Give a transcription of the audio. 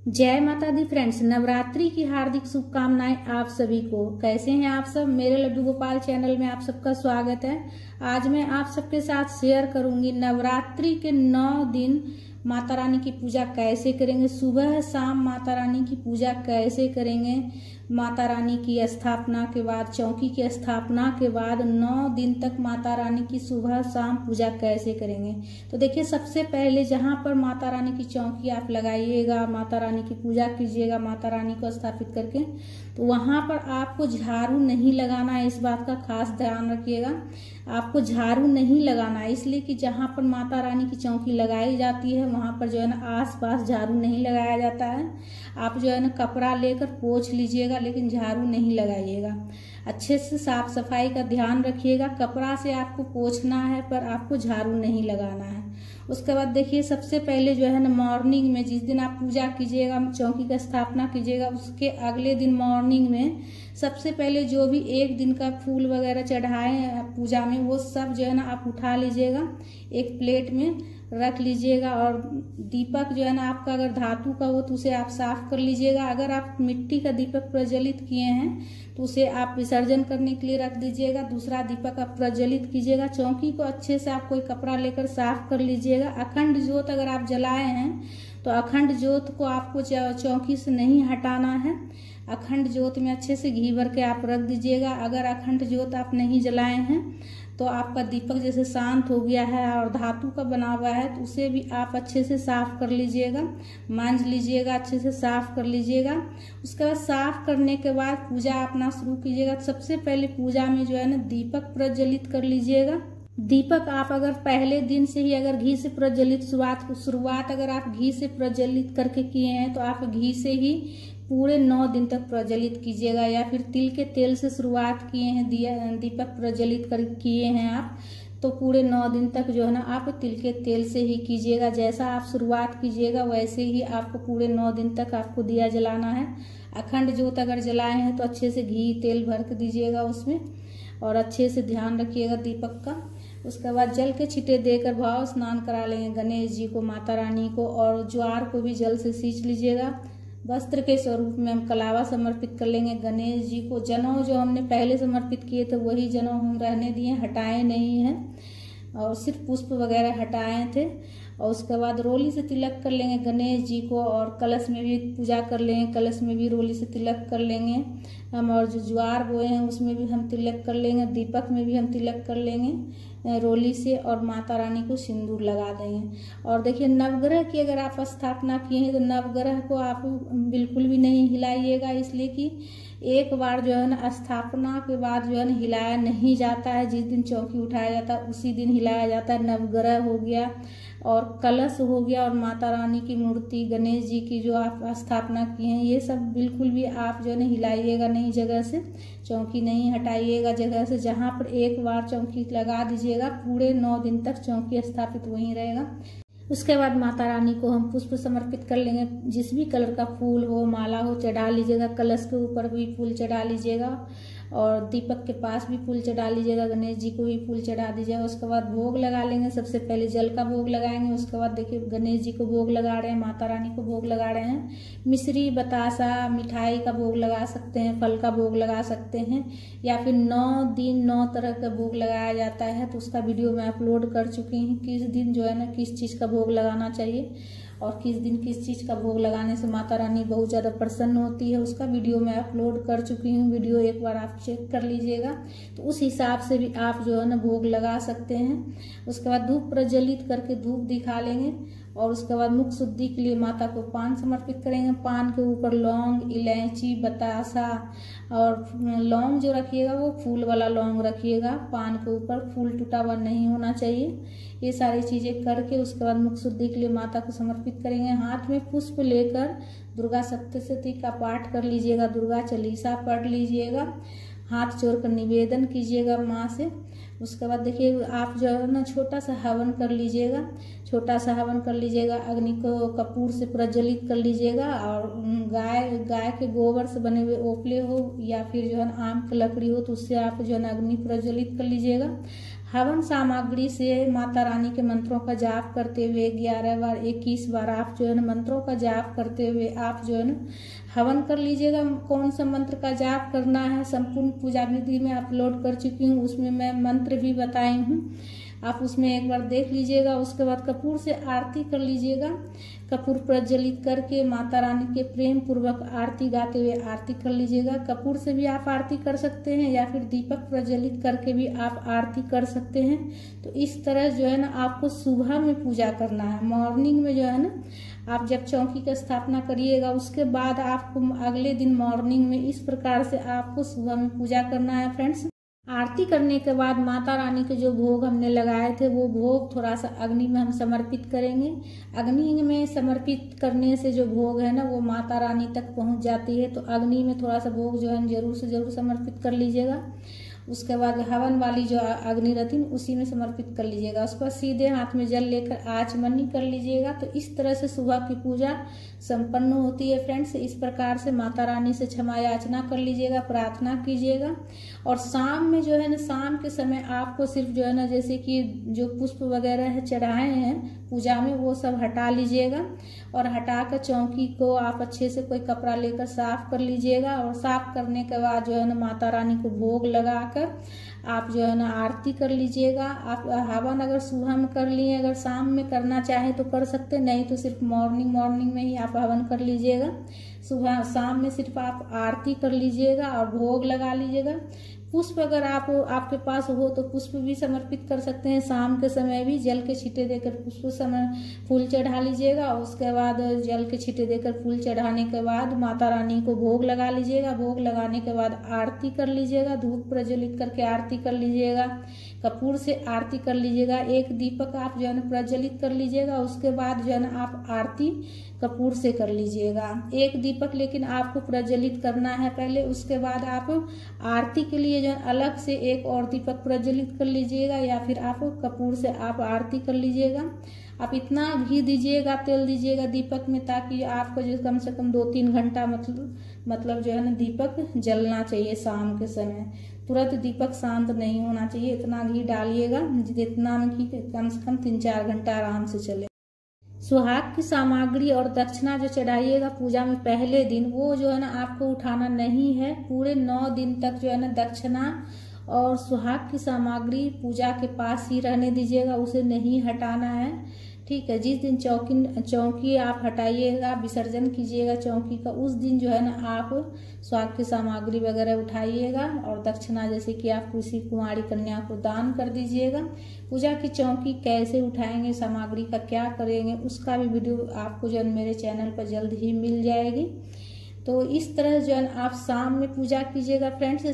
जय माता दी फ्रेंड्स, नवरात्रि की हार्दिक शुभकामनाएं आप सभी को। कैसे हैं आप सब? मेरे लड्डू गोपाल चैनल में आप सबका स्वागत है। आज मैं आप सबके साथ शेयर करूंगी नवरात्रि के 9 दिन माता रानी की पूजा कैसे करेंगे, सुबह शाम माता रानी की पूजा कैसे करेंगे, माता रानी की स्थापना के बाद, चौकी की स्थापना के बाद 9 दिन तक माता रानी की सुबह शाम पूजा कैसे करेंगे। तो देखिए, सबसे पहले जहां पर माता रानी की चौकी आप लगाइएगा, माता रानी की पूजा कीजिएगा, माता रानी को स्थापित करके, तो वहां पर आपको झाड़ू नहीं लगाना है। इस बात का खास ध्यान रखिएगा, आपको झाड़ू नहीं लगाना है, इसलिए कि जहां पर माता रानी की चौकी लगाई जाती है वहां पर जो है ना आस पास झाड़ू नहीं लगाया जाता है। आप जो है ना कपड़ा लेकर पोंछ लीजिएगा, लेकिन झाड़ू नहीं लगाइएगा। अच्छे से साफ सफाई का ध्यान रखिएगा। कपड़ा से आपको पोंछना है, पर आपको झाड़ू नहीं लगाना है। उसके बाद देखिए, सबसे पहले जो है ना मॉर्निंग में, जिस दिन आप पूजा कीजिएगा, चौकी का स्थापना कीजिएगा, उसके अगले दिन मॉर्निंग में सबसे पहले जो भी एक दिन का फूल वगैरह चढ़ाए पूजा में, वो सब जो है ना आप उठा लीजिएगा, एक प्लेट में रख लीजिएगा। और दीपक जो है ना आपका अगर धातु का हो तो उसे आप साफ कर लीजिएगा। अगर आप मिट्टी का दीपक प्रज्वलित किए हैं तो उसे आप विसर्जन करने के लिए रख दीजिएगा। दूसरा दीपक आप प्रज्वलित कीजिएगा। चौकी को अच्छे से आप कोई कपड़ा लेकर साफ कर लीजिएगा। अखंड ज्योत अगर आप जलाए हैं तो अखंड ज्योत को आपको चौकी से नहीं हटाना है। अखंड ज्योत में अच्छे से घी भर के आप रख दीजिएगा। अगर अखंड ज्योत आप नहीं जलाए हैं तो आपका दीपक जैसे शांत हो गया है और धातु का बना हुआ है, तो उसे भी आप अच्छे से साफ कर लीजिएगा, मांज लीजिएगा, अच्छे से साफ कर लीजिएगा। उसके बाद साफ करने के बाद पूजा अपना शुरू कीजिएगा। सबसे पहले पूजा में जो है ना दीपक प्रज्वलित कर लीजिएगा। दीपक आप अगर पहले दिन से ही अगर घी से प्रज्वलित शुरुआत अगर आप घी से प्रज्वलित करके किए हैं तो आप घी से ही पूरे 9 दिन तक प्रज्वलित कीजिएगा, या फिर तिल के तेल से शुरुआत किए हैं, दीपक प्रज्वलित कर किए हैं आप, तो पूरे 9 दिन तक जो है ना आप तिल के तेल से ही कीजिएगा। जैसा आप शुरुआत कीजिएगा वैसे ही आपको पूरे 9 दिन तक आपको दिया जलाना है। अखंड ज्योत अगर जलाए हैं तो अच्छे से घी तेल भर के दीजिएगा उसमें, और अच्छे से ध्यान रखिएगा दीपक का। उसके बाद जल के छींटे देकर भाव स्नान करा लेंगे गणेश जी को, माता रानी को, और ज्वार को भी जल से सींच लीजिएगा। वस्त्र के स्वरूप में हम कलावा समर्पित कर लेंगे गणेश जी को। जनेऊ जो हमने पहले समर्पित किए थे वही जनेऊ हम रहने दिए, हटाए नहीं हैं, और सिर्फ पुष्प वगैरह हटाए थे। और उसके बाद रोली से तिलक कर लेंगे गणेश जी को, और कलश में भी पूजा कर लेंगे, कलश में भी रोली से तिलक कर लेंगे हम। और जो ज्वार बोए हैं उसमें भी हम तिलक कर लेंगे, दीपक में भी हम तिलक कर लेंगे रोली से, और माता रानी को सिंदूर लगा देंगे। और देखिए, नवग्रह की अगर आप स्थापना किए हैं तो नवग्रह को आप बिल्कुल भी नहीं हिलाइएगा, इसलिए कि एक बार जो है ना स्थापना के बाद जो है ना हिलाया नहीं जाता है। जिस दिन चौकी उठाया जाता है उसी दिन हिलाया जाता है। नवग्रह हो गया और कलश हो गया और माता रानी की मूर्ति, गणेश जी की जो आप स्थापना किए हैं, ये सब बिल्कुल भी आप जो है ना हिलाइएगा नहीं जगह से, चौकी नहीं हटाइएगा जगह से। जहाँ पर एक बार चौकी लगा दीजिएगा पूरे 9 दिन तक चौकी स्थापित वहीं रहेगा। उसके बाद माता रानी को हम पुष्प समर्पित कर लेंगे। जिस भी कलर का फूल हो, माला हो, चढ़ा लीजिएगा। कलश के ऊपर भी फूल चढ़ा लीजिएगा और दीपक के पास भी फूल चढ़ा लीजिएगा। गणेश जी को भी फूल चढ़ा दीजिएगा। उसके बाद भोग लगा लेंगे। सबसे पहले जल का भोग लगाएंगे। उसके बाद देखिए, गणेश जी को भोग लगा रहे हैं, माता रानी को भोग लगा रहे हैं। मिश्री, बतासा, मिठाई का भोग लगा सकते हैं, फल का भोग लगा सकते हैं, या फिर 9 दिन 9 तरह का भोग लगाया जाता है, तो उसका वीडियो मैं अपलोड कर चुकी हूँ। किस दिन जो है ना किस चीज़ का भोग लगाना चाहिए और किस दिन किस चीज़ का भोग लगाने से माता रानी बहुत ज़्यादा प्रसन्न होती है, उसका वीडियो मैं अपलोड कर चुकी हूँ। वीडियो एक बार आप चेक कर लीजिएगा, तो उस हिसाब से भी आप जो है ना भोग लगा सकते हैं। उसके बाद धूप प्रज्वलित करके धूप दिखा लेंगे, और उसके बाद मुख शुद्धि के लिए माता को पान समर्पित करेंगे। पान के ऊपर लौंग, इलायची, बतासा, और लौंग जो रखिएगा वो फूल वाला लौंग रखिएगा। पान के ऊपर फूल टूटा हुआ नहीं होना चाहिए। ये सारी चीजें करके उसके बाद मुख शुद्धि के लिए माता को समर्पित करेंगे। हाथ में पुष्प लेकर दुर्गा सप्तशती का पाठ कर लीजिएगा, दुर्गा चालीसा पढ़ लीजिएगा, हाथ जोड़कर निवेदन कीजिएगा माँ से। उसके बाद देखिए, आप जो है ना छोटा सा हवन कर लीजिएगा, छोटा सा हवन कर लीजिएगा। अग्नि को कपूर से प्रज्वलित कर लीजिएगा, और गाय के गोबर से बने हुए ओपले हो या फिर जो है ना आम की लकड़ी हो तो उससे आप जो है ना अग्नि प्रज्वलित कर लीजिएगा। हवन सामग्री से माता रानी के मंत्रों का जाप करते हुए 11 बार 21 बार आप जो है ना मंत्रों का जाप करते हुए आप जो है ना हवन कर लीजिएगा। कौन सा मंत्र का जाप करना है संपूर्ण पूजा विधि में अपलोड कर चुकी हूँ, उसमें मैं मंत्र भी बताई हूँ, आप उसमें एक बार देख लीजिएगा। उसके बाद कपूर से आरती कर लीजिएगा। कपूर प्रज्वलित करके माता रानी के प्रेम पूर्वक आरती गाते हुए आरती कर लीजिएगा। कपूर से भी आप आरती कर सकते हैं या फिर दीपक प्रज्वलित करके भी आप आरती कर सकते हैं। तो इस तरह जो है ना आपको सुबह में पूजा करना है। मॉर्निंग में जो है ना आप जब चौकी की स्थापना करिएगा उसके बाद आपको अगले दिन मॉर्निंग में इस प्रकार से आपको सुबह में पूजा करना है फ्रेंड्स। आरती करने के बाद माता रानी के जो भोग हमने लगाए थे वो भोग थोड़ा सा अग्नि में हम समर्पित करेंगे। अग्नि में समर्पित करने से जो भोग है ना वो माता रानी तक पहुंच जाती है। तो अग्नि में थोड़ा सा भोग जो है जरूर से जरूर समर्पित कर लीजिएगा। उसके बाद हवन वाली जो अग्नि रहती है उसी में समर्पित कर लीजिएगा। उस पर सीधे हाथ में जल लेकर आचमनी कर लीजिएगा। तो इस तरह से सुबह की पूजा संपन्न होती है फ्रेंड्स। इस प्रकार से माता रानी से क्षमा याचना कर लीजिएगा, प्रार्थना कीजिएगा। और शाम में जो है ना शाम के समय आपको सिर्फ जो है ना जैसे कि जो पुष्प वगैरह है चढ़ाए हैं पूजा में वो सब हटा लीजिएगा। और हटाकर चौकी को आप अच्छे से कोई कपड़ा लेकर साफ कर लीजिएगा। और साफ करने के बाद जो है ना माता रानी को भोग लगाकर आप जो है ना आरती कर लीजिएगा। आप हवन अगर सुबह में कर लिए, अगर शाम में करना चाहे तो कर सकते, नहीं तो सिर्फ मॉर्निंग में ही आप हवन कर लीजिएगा। सुबह शाम में सिर्फ आप आरती कर लीजिएगा और भोग लगा लीजिएगा। पुष्प अगर आपके पास हो तो पुष्प भी समर्पित कर सकते हैं। शाम के समय भी जल के छींटे देकर पुष्प समय फूल चढ़ा लीजिएगा। उसके बाद जल के छींटे देकर फूल चढ़ाने के बाद माता रानी को भोग लगा लीजिएगा। भोग लगाने के बाद आरती कर लीजिएगा। धूप प्रज्वलित करके आरती कर लीजिएगा। कपूर से आरती कर लीजिएगा। एक दीपक आप जो है ना प्रज्वलित कर लीजिएगा। उसके बाद जो है ना आप आरती कपूर से कर लीजिएगा। एक दीपक लेकिन आपको प्रज्वलित करना है पहले, उसके बाद आप आरती के लिए जो है अलग से एक और दीपक प्रज्वलित कर लीजिएगा या फिर आप कपूर से आप आरती कर लीजिएगा। आप इतना घी दीजिएगा, तेल दीजिएगा दीपक में ताकि आपको जो कम से कम 2-3 घंटा मतलब जो है ना दीपक जलना चाहिए। शाम के समय तुरंत दीपक शांत नहीं होना चाहिए। इतना घी डालिएगा जितना घी कम से कम 3-4 घंटा आराम से चले। सुहाग की सामग्री और दक्षिणा जो चढ़ाइएगा पूजा में पहले दिन वो जो है ना आपको उठाना नहीं है। पूरे 9 दिन तक जो है ना दक्षिणा और सुहाग की सामग्री पूजा के पास ही रहने दीजिएगा, उसे नहीं हटाना है। ठीक है, जिस दिन चौकी आप हटाइएगा, विसर्जन कीजिएगा चौकी का, उस दिन जो है ना आप सुहाग की सामग्री वगैरह उठाइएगा और दक्षिणा जैसे कि आप किसी कुंवारी कन्या को दान कर दीजिएगा। पूजा की चौकी कैसे उठाएंगे, सामग्री का क्या करेंगे, उसका भी वीडियो आपको जो है मेरे चैनल पर जल्द ही मिल जाएगी। तो इस तरह जो है आप शाम में पूजा कीजिएगा फ्रेंड्स।